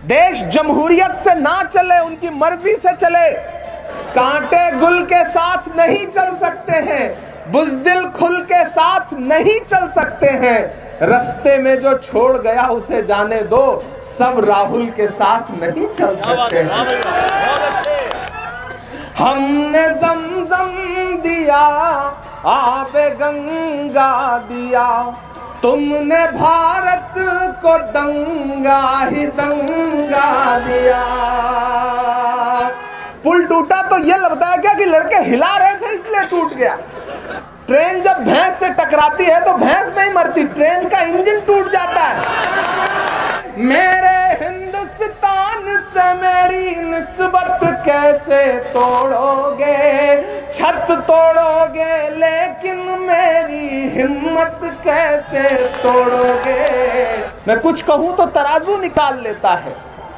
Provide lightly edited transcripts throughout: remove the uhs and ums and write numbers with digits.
देश जमहूरियत से ना चले, उनकी मर्जी से चले। कांटे गुल के साथ नहीं चल सकते हैं, बुज़दिल खुल के साथ नहीं चल सकते हैं। रास्ते में जो छोड़ गया उसे जाने दो, सब राहुल के साथ नहीं चल सकते हैं। हमने ज़मज़म दिया, आबे गंगा दिया, तुमने भारत को दंगा ही दंगा दिया। पुल टूटा तो ये लगता है क्या कि लड़के हिला रहे थे इसलिए टूट गया। ट्रेन जब भैंस से टकराती है तो भैंस नहीं मरती, ट्रेन का इंजन टूट जाता है। मेरे हिंदुस्तान से मेरी निस्बत कैसे तोड़ोगे, छत तोड़ोगे लेकिन मेरी हिम्मत कैसे तोड़ोगे। मैं कुछ कहूं तो तराजू निकाल लेता है,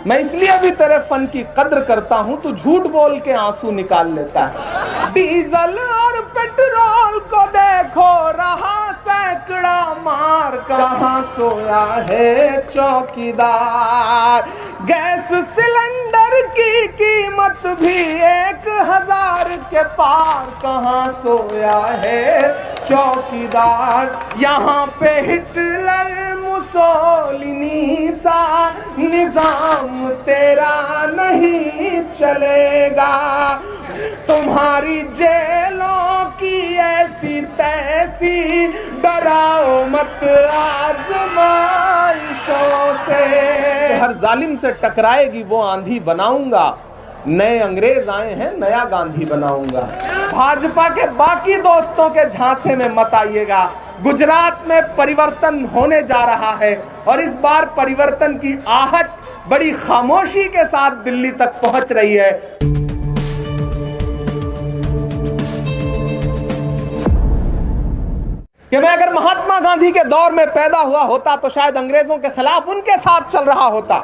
मैं इसलिए भी तेरे फन की कद्र करता हूं, तू झूठ बोल के आंसू निकाल लेता है। डीजल और पेट्रोल को देखो रहा सैकड़ा मार, कहां सोया है चौकीदार। गैस सिलेंडर की कीमत भी 1000 के पार, कहां सोया है चौकीदार। यहाँ पे हिटलर मुसोलिनी सा निजाम तेरा नहीं चलेगा। तुम्हारी जेलों की ऐसी तैसी डराओ मत आजमाइशों से। हर जालिम से टकराएगी वो आंधी बनाऊंगा, नए अंग्रेज आए हैं नया गांधी बनाऊंगा। भाजपा के बाकी दोस्तों के झांसे में मत आइएगा। गुजरात में परिवर्तन होने जा रहा है और इस बार परिवर्तन की आहट बड़ी खामोशी के साथ दिल्ली तक पहुंच रही है। कि मैं अगर महात्मा गांधी के दौर में पैदा हुआ होता तो शायद अंग्रेजों के खिलाफ उनके साथ चल रहा होता,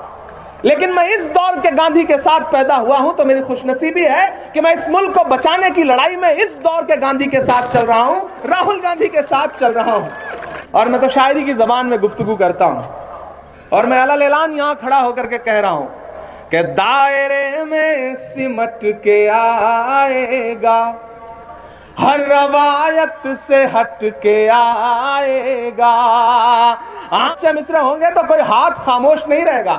लेकिन मैं इस दौर के गांधी के साथ पैदा हुआ हूं तो मेरी खुशनसीबी है कि मैं इस मुल्क को बचाने की लड़ाई में इस दौर के गांधी के साथ चल रहा हूं, राहुल गांधी के साथ चल रहा हूं। और मैं तो शायरी की जबान में गुफ्तगू करता हूं और मैं अलल ऐलान यहां खड़ा होकर के कह रहा हूं कि दायरे में सिमट के आएगा, हर रवायत से हट के आएगा। आंचे मिसरे होंगे तो कोई हाथ खामोश नहीं रहेगा।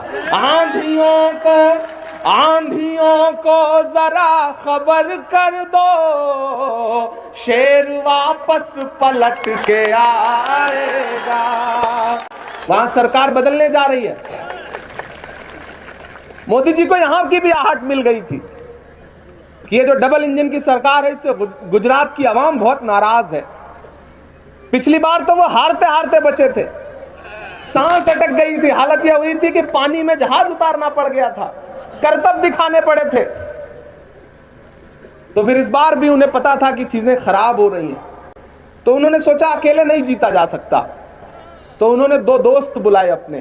आंधियों को जरा खबर कर दो, शेर वापस पलट के आएगा। वहां सरकार बदलने जा रही है। मोदी जी को यहां की भी आहट मिल गई थी कि ये जो डबल इंजन की सरकार है इससे गुजरात की आवाम बहुत नाराज है। पिछली बार तो वो हारते हारते बचे थे, सांस अटक गई थी, हालत यह हुई थी कि पानी में जहाज उतारना पड़ गया था, करतब दिखाने पड़े थे। तो फिर इस बार भी उन्हें पता था कि चीजें खराब हो रही हैं, तो उन्होंने सोचा अकेले नहीं जीता जा सकता, तो उन्होंने 2 दोस्त बुलाए अपने,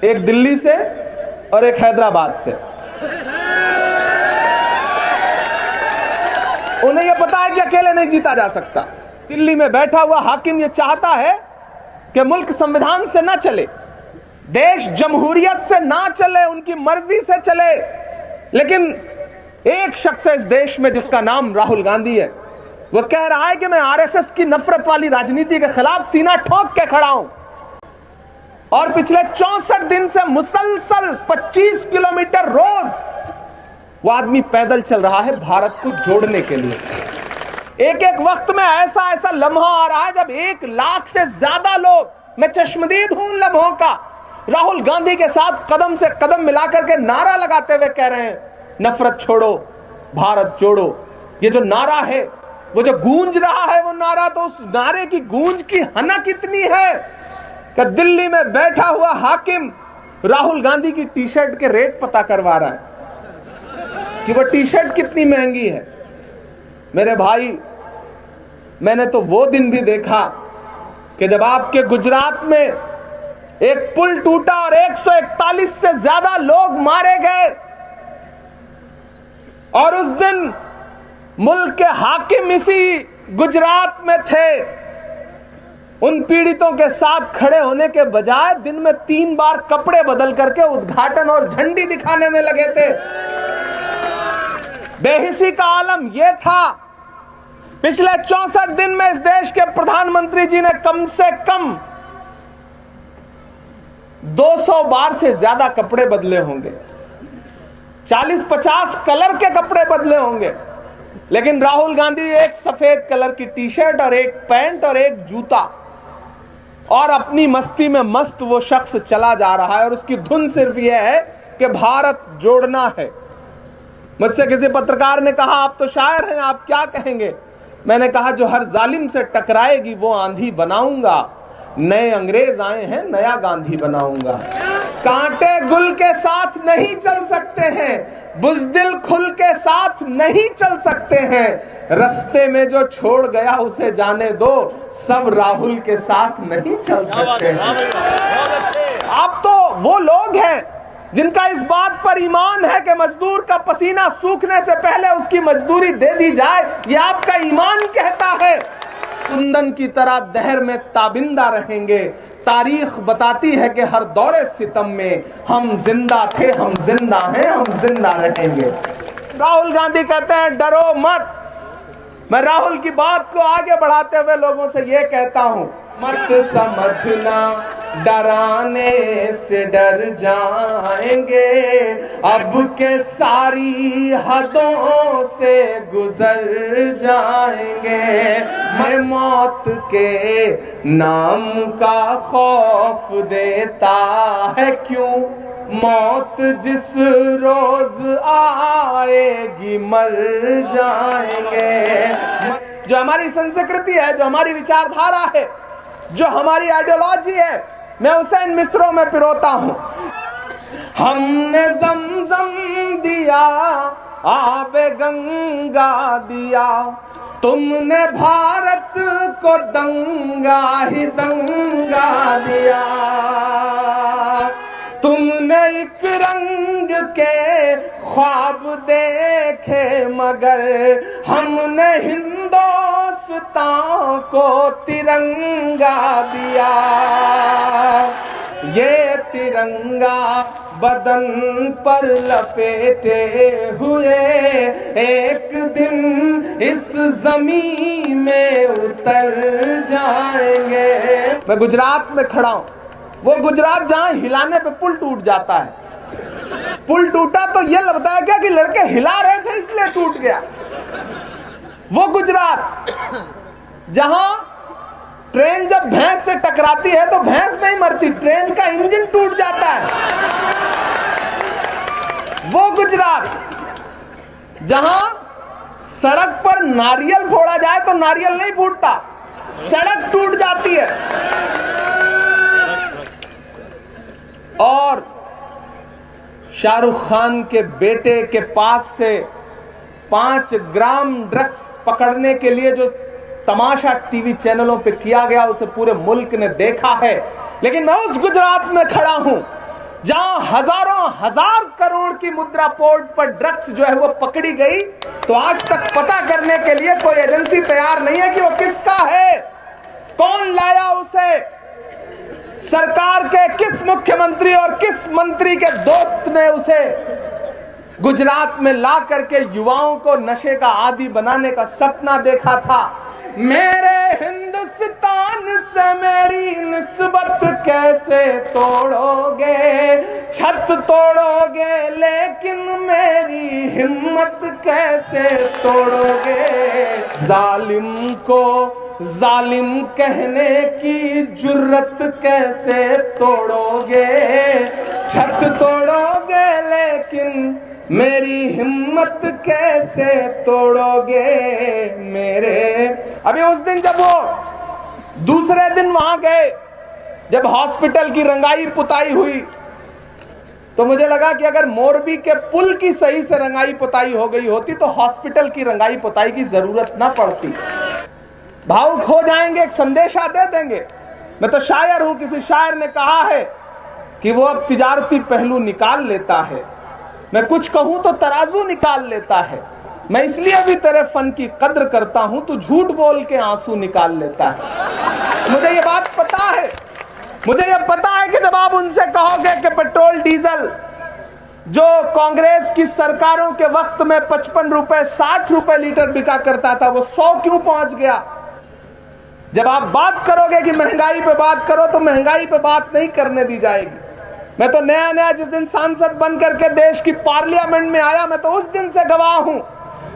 एक दिल्ली से और एक हैदराबाद से। उन्हें यह पता है कि अकेले नहीं जीता जा सकता। दिल्ली में बैठा हुआ हाकिम यह चाहता है कि मुल्क संविधान से ना चले, देश जमहूरियत से ना चले, उनकी मर्जी से चले। लेकिन एक शख्स है इस देश में जिसका नाम राहुल गांधी है, वह कह रहा है कि मैं आरएसएस की नफरत वाली राजनीति के खिलाफ सीना ठोक के खड़ा हूं। और पिछले 64 दिन से मुसलसल 25 किलोमीटर रोज वो आदमी पैदल चल रहा है भारत को जोड़ने के लिए। एक एक वक्त में ऐसा ऐसा लम्हा आ रहा है जब 1 लाख से ज्यादा लोग, मैं चश्मदीद हूं उन लम्हों का, राहुल गांधी के साथ कदम से कदम मिलाकर के नारा लगाते हुए कह रहे हैं नफरत छोड़ो भारत जोड़ो। ये जो नारा है, वो जो गूंज रहा है, वो नारा, तो उस नारे की गूंज की हनक इतनी है कि दिल्ली में बैठा हुआ हाकिम राहुल गांधी की टी शर्ट के रेट पता करवा रहा है कि वो टी शर्ट कितनी महंगी है। मेरे भाई, मैंने तो वो दिन भी देखा कि जब आपके गुजरात में एक पुल टूटा और 141 से ज्यादा लोग मारे गए, और उस दिन मुल्क के हाकिम इसी गुजरात में थे। उन पीड़ितों के साथ खड़े होने के बजाय दिन में 3 बार कपड़े बदल करके उद्घाटन और झंडी दिखाने में लगे थे। बेहिसी का आलम यह था। पिछले 64 दिन में इस देश के प्रधानमंत्री जी ने कम से कम 200 बार से ज्यादा कपड़े बदले होंगे, 40-50 कलर के कपड़े बदले होंगे, लेकिन राहुल गांधी एक सफेद कलर की टी शर्ट और एक पैंट और एक जूता, और अपनी मस्ती में मस्त वो शख्स चला जा रहा है। और उसकी धुन सिर्फ यह है कि भारत जोड़ना है। मुझसे किसी पत्रकार ने कहा, आप तो शायर हैं, आप क्या कहेंगे? मैंने कहा, जो हर जालिम से टकराएगी वो आंधी बनाऊंगा। नए अंग्रेज आए हैं, नया गांधी बनाऊंगा। कांटे गुल के साथ नहीं चल सकते हैं, बुज़दिल खुल के साथ नहीं चल सकते हैं। रास्ते में जो छोड़ गया उसे जाने दो, सब राहुल के साथ नहीं चल सकते हैं। आप तो वो लोग हैं जिनका इस बात पर ईमान है कि मजदूर का पसीना सूखने से पहले उसकी मजदूरी दे दी जाए। ये आपका ईमान कहता है। कुंदन की तरह दहर में ताबिंदा रहेंगे। तारीख बताती है कि हर दौरे सितम में हम जिंदा थे, हम जिंदा हैं, हम जिंदा रहेंगे। राहुल गांधी कहते हैं डरो मत। मैं राहुल की बात को आगे बढ़ाते हुए लोगों से यह कहता हूं, मत समझना डराने से डर जाएंगे, अब के सारी हदों से गुजर जाएंगे। मैं मौत के नाम का खौफ देता है क्यों, मौत जिस रोज आएगी मर जाएंगे। जो हमारी संस्कृति है, जो हमारी विचारधारा है, जो हमारी आइडियोलॉजी है, मैं उसे इन मिसरों में पिरोता हूं। हमने ज़मज़म दिया, आबे गंगा दिया, तुमने भारत को दंगा ही दंगा दिया। तुमने एक रंग के ख्वाब देखे मगर हमने हिंदुस्तान को तिरंगा दिया। ये तिरंगा बदन पर लपेटे हुए एक दिन इस जमीन में उतर जाएंगे। मैं गुजरात में खड़ा हूं, वो गुजरात जहां हिलाने पे पुल टूट जाता है। पुल टूटा तो ये लगता है क्या कि लड़के हिला रहे थे इसलिए टूट गया। वो गुजरात जहां ट्रेन जब भैंस से टकराती है तो भैंस नहीं मरती, ट्रेन का इंजन टूट जाता है। वो गुजरात जहां सड़क पर नारियल फोड़ा जाए तो नारियल नहीं फूटता, सड़क टूट जाती है। और शाहरुख खान के बेटे के पास से 5 ग्राम ड्रग्स पकड़ने के लिए जो तमाशा टीवी चैनलों पे किया गया उसे पूरे मुल्क ने देखा है। लेकिन मैं उस गुजरात में खड़ा हूं जहां हजारों हजार करोड़ की मुद्रा पोर्ट पर ड्रग्स जो है वो पकड़ी गई, तो आज तक पता करने के लिए कोई एजेंसी तैयार नहीं है कि वो किसका है, कौन लाया उसे। सरकार के किस मुख्यमंत्री और किस मंत्री के दोस्त ने उसे गुजरात में ला करके युवाओं को नशे का आदी बनाने का सपना देखा था। मेरे हिंदुस्तान से मेरी निस्बत कैसे तोड़ोगे, छत तोड़ोगे लेकिन मेरी हिम्मत कैसे तोड़ोगे। जालिम को जालिम कहने की जुर्रत कैसे तोड़ोगे, छत तोड़ोगे लेकिन मेरी हिम्मत कैसे तोड़ोगे मेरे। अभी उस दिन जब वो दूसरे दिन वहां गए, जब हॉस्पिटल की रंगाई पुताई हुई, तो मुझे लगा कि अगर मोरबी के पुल की सही से रंगाई पुताई हो गई होती तो हॉस्पिटल की रंगाई पुताई की जरूरत ना पड़ती। भावुक हो जाएंगे, एक संदेशा दे देंगे। मैं तो शायर हूं, किसी शायर ने कहा है कि वो अब तिजारती पहलू निकाल लेता है। मैं कुछ कहूं तो तराजू निकाल लेता है। मैं इसलिए भी तेरे फन की कद्र करता हूं, तू झूठ बोल के आंसू निकाल लेता है। मुझे ये बात पता है, मुझे ये पता है कि जब आप उनसे कहोगे कि पेट्रोल डीजल जो कांग्रेस की सरकारों के वक्त में 55 रुपए 60 रुपए लीटर बिका करता था, वो 100 क्यों पहुंच गया। जब आप बात करोगे कि महंगाई पे बात करो, तो महंगाई पे बात नहीं करने दी जाएगी। मैं तो नया नया जिस दिन सांसद बन करके देश की पार्लियामेंट में आया, मैं तो उस दिन से गवाह हूं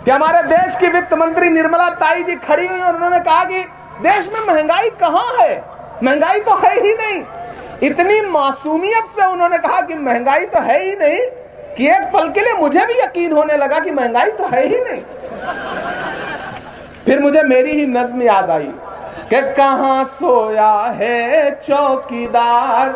कि हमारे देश की वित्त मंत्री निर्मला ताई जी खड़ी हुई और उन्होंने कहा कि देश में महंगाई कहां है, महंगाई तो है ही नहीं। इतनी मासूमियत से उन्होंने कहा कि महंगाई तो है ही नहीं कि एक पल के लिए मुझे भी यकीन होने लगा कि महंगाई तो है ही नहीं। फिर मुझे मेरी ही नज्म याद आई कि कहां सोया है चौकीदार,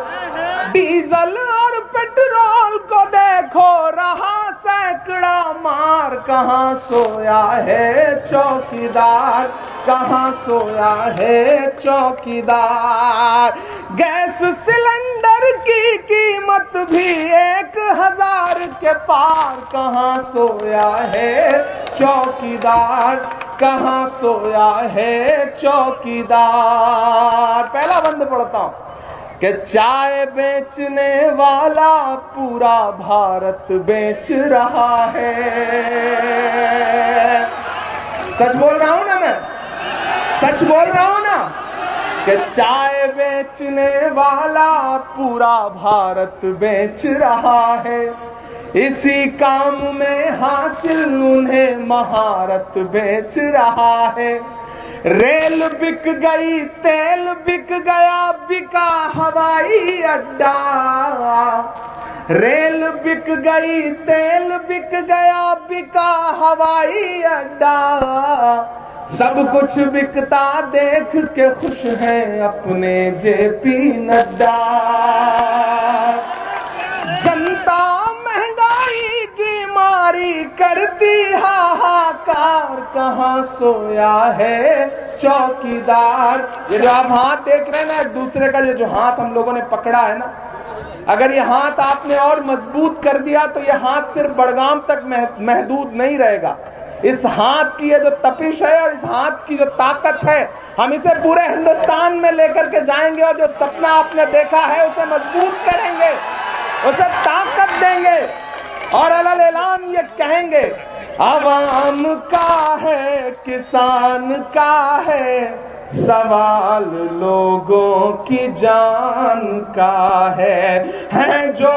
डीजल और पेट्रोल को देखो रहा सैकड़ा मार। कहां सोया है चौकीदार, कहां सोया है चौकीदार। गैस सिलेंडर की कीमत भी 1000 के पार। कहां सोया है चौकीदार, कहां सोया है चौकीदार। पहला बंद पढ़ता हूं कि चाय बेचने वाला पूरा भारत बेच रहा है। सच बोल रहा हूं ना, मैं सच बोल रहा हूं ना कि चाय बेचने वाला पूरा भारत बेच रहा है। इसी काम में हासिल उन्हें महारत बेच रहा है। रेल बिक गई, तेल बिक गया, बिका हवाई अड्डा। रेल बिक गई, तेल बिक गया, बिका हवाई अड्डा। सब कुछ बिकता देख के खुश हैं अपने जेपी नड्डा। जनता महंगाई की मारी करती हाहाकार। कहां सोया है चौकीदार। ये जो आप हाथ देख रहे हैं ना, एक दूसरे का ये जो हाथ हम लोगों ने पकड़ा है ना, अगर ये हाथ आपने और मजबूत कर दिया तो ये हाथ सिर्फ बड़गाम तक महदूद नहीं रहेगा। इस हाथ की ये जो तपिश है और इस हाथ की जो ताकत है, हम इसे पूरे हिंदुस्तान में लेकर के जाएंगे और जो सपना आपने देखा है उसे मजबूत करेंगे, उसे ताकत देंगे और अलल ऐलान ये कहेंगे, आवाम का है, किसान का है, सवाल लोगों की जान का है जो